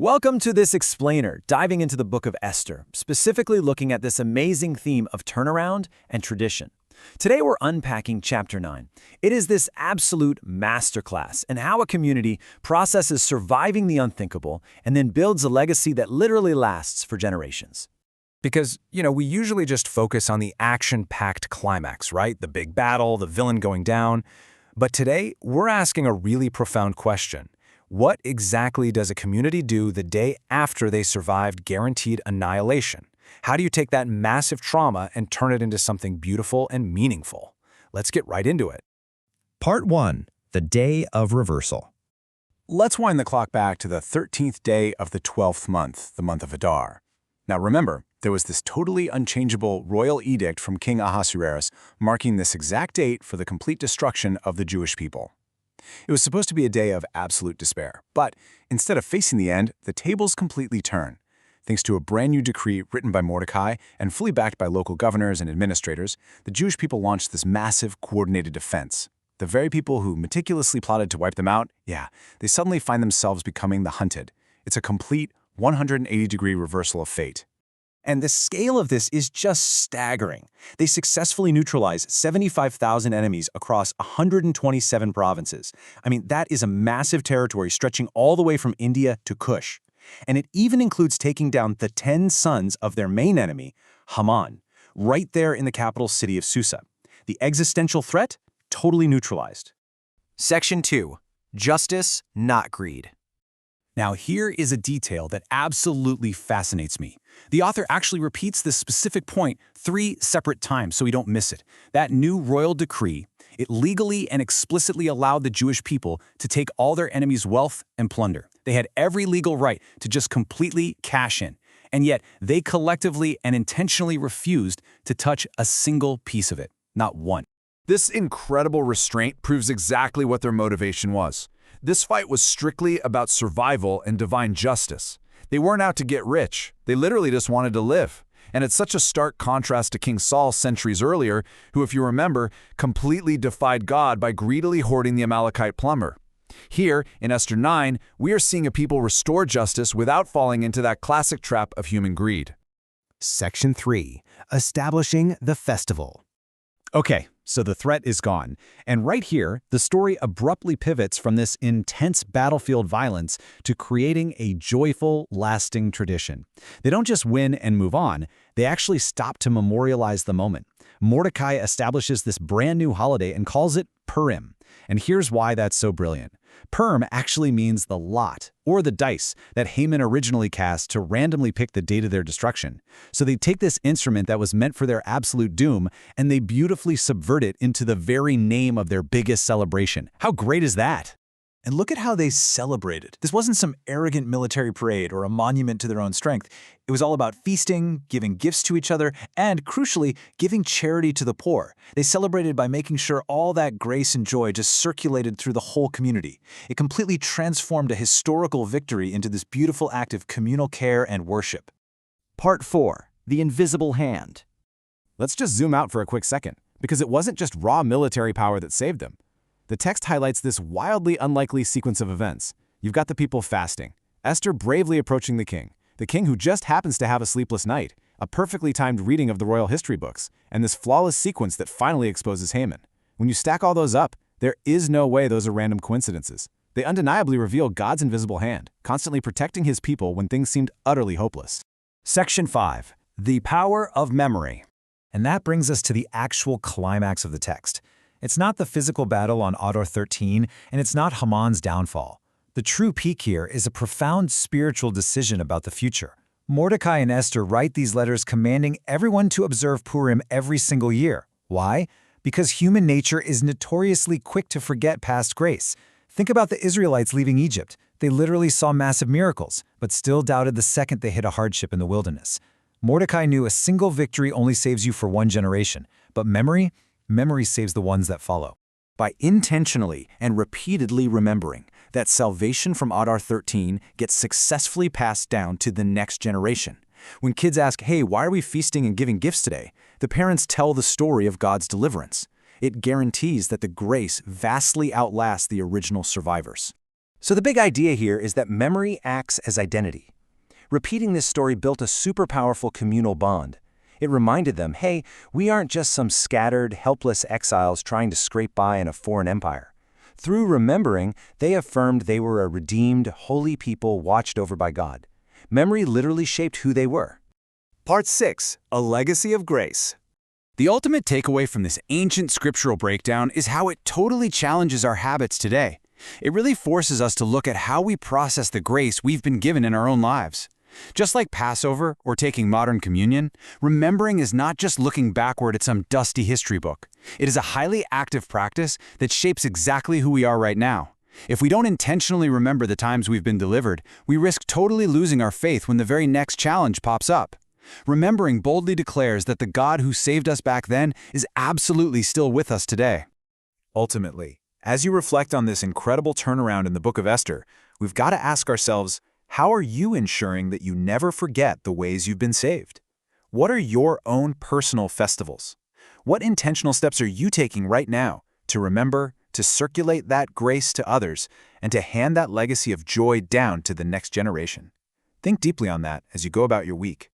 Welcome to this explainer, diving into the book of Esther, specifically looking at this amazing theme of turnaround and tradition. Today we're unpacking chapter 9. It is this absolute masterclass in how a community processes surviving the unthinkable and then builds a legacy that literally lasts for generations. Because, we usually just focus on the action-packed climax, right? The big battle, the villain going down. But today, we're asking a really profound question. What exactly does a community do the day after they survived guaranteed annihilation? How do you take that massive trauma and turn it into something beautiful and meaningful? Let's get right into it. Part 1. The Day of Reversal. Let's wind the clock back to the 13th day of the 12th month, the month of Adar. Now remember, there was this totally unchangeable royal edict from King Ahasuerus marking this exact date for the complete destruction of the Jewish people. It was supposed to be a day of absolute despair, but instead of facing the end, the tables completely turn. Thanks to a brand new decree written by Mordecai and fully backed by local governors and administrators, the Jewish people launched this massive, coordinated defense. The very people who meticulously plotted to wipe them out, they suddenly find themselves becoming the hunted. It's a complete 180-degree reversal of fate. And the scale of this is just staggering. They successfully neutralized 75,000 enemies across 127 provinces. That is a massive territory stretching all the way from India to Kush. And it even includes taking down the 10 sons of their main enemy, Haman, right there in the capital city of Susa. The existential threat, totally neutralized. Section 2. Justice, not greed. Now here is a detail that absolutely fascinates me. The author actually repeats this specific point 3 separate times so we don't miss it. That new royal decree, it legally and explicitly allowed the Jewish people to take all their enemies' wealth and plunder. They had every legal right to just completely cash in. And yet they collectively and intentionally refused to touch a single piece of it, not one. This incredible restraint proves exactly what their motivation was. This fight was strictly about survival and divine justice. They weren't out to get rich. They literally just wanted to live. And it's such a stark contrast to King Saul centuries earlier, who, if you remember, completely defied God by greedily hoarding the Amalekite plunder. Here, in Esther 9, we are seeing a people restore justice without falling into that classic trap of human greed. Section 3. Establishing the Festival. Okay, so the threat is gone. And right here, the story abruptly pivots from this intense battlefield violence to creating a joyful, lasting tradition. They don't just win and move on, they actually stop to memorialize the moment. Mordecai establishes this brand new holiday and calls it Purim. And here's why that's so brilliant. Purim actually means the lot, or the dice, that Haman originally cast to randomly pick the date of their destruction. So they take this instrument that was meant for their absolute doom, and they beautifully subvert it into the very name of their biggest celebration. How great is that? And look at how they celebrated. This wasn't some arrogant military parade or a monument to their own strength. It was all about feasting, giving gifts to each other, and, crucially, giving charity to the poor. They celebrated by making sure all that grace and joy just circulated through the whole community. It completely transformed a historical victory into this beautiful act of communal care and worship. Part 4. The invisible hand. Let's just zoom out for a quick second, because it wasn't just raw military power that saved them. The text highlights this wildly unlikely sequence of events. You've got the people fasting, Esther bravely approaching the king who just happens to have a sleepless night, a perfectly timed reading of the royal history books, and this flawless sequence that finally exposes Haman. When you stack all those up, there is no way those are random coincidences. They undeniably reveal God's invisible hand, constantly protecting his people when things seemed utterly hopeless. Section 5. The Power of Memory. And that brings us to the actual climax of the text. It's not the physical battle on Adar 13, and it's not Haman's downfall. The true peak here is a profound spiritual decision about the future. Mordecai and Esther write these letters commanding everyone to observe Purim every single year. Why? Because human nature is notoriously quick to forget past grace. Think about the Israelites leaving Egypt. They literally saw massive miracles, but still doubted the second they hit a hardship in the wilderness. Mordecai knew a single victory only saves you for one generation, but memory saves the ones that follow. By intentionally and repeatedly remembering that salvation from Adar 13 gets successfully passed down to the next generation. When kids ask, hey, why are we feasting and giving gifts today? The parents tell the story of God's deliverance. It guarantees that the grace vastly outlasts the original survivors. So the big idea here is that memory acts as identity. Repeating this story built a super powerful communal bond. It reminded them, hey, we aren't just some scattered, helpless exiles trying to scrape by in a foreign empire. Through remembering, they affirmed they were a redeemed, holy people watched over by God. Memory literally shaped who they were. Part 6. A Legacy of Grace. The ultimate takeaway from this ancient scriptural breakdown is how it totally challenges our habits today. It really forces us to look at how we process the grace we've been given in our own lives. Just like Passover or taking modern communion, remembering is not just looking backward at some dusty history book. It is a highly active practice that shapes exactly who we are right now. If we don't intentionally remember the times we've been delivered, we risk totally losing our faith when the very next challenge pops up. Remembering boldly declares that the God who saved us back then is absolutely still with us today. Ultimately, as you reflect on this incredible turnaround in the book of Esther, we've got to ask ourselves, how are you ensuring that you never forget the ways you've been saved? What are your own personal festivals? What intentional steps are you taking right now to remember, to circulate that grace to others, and to hand that legacy of joy down to the next generation? Think deeply on that as you go about your week.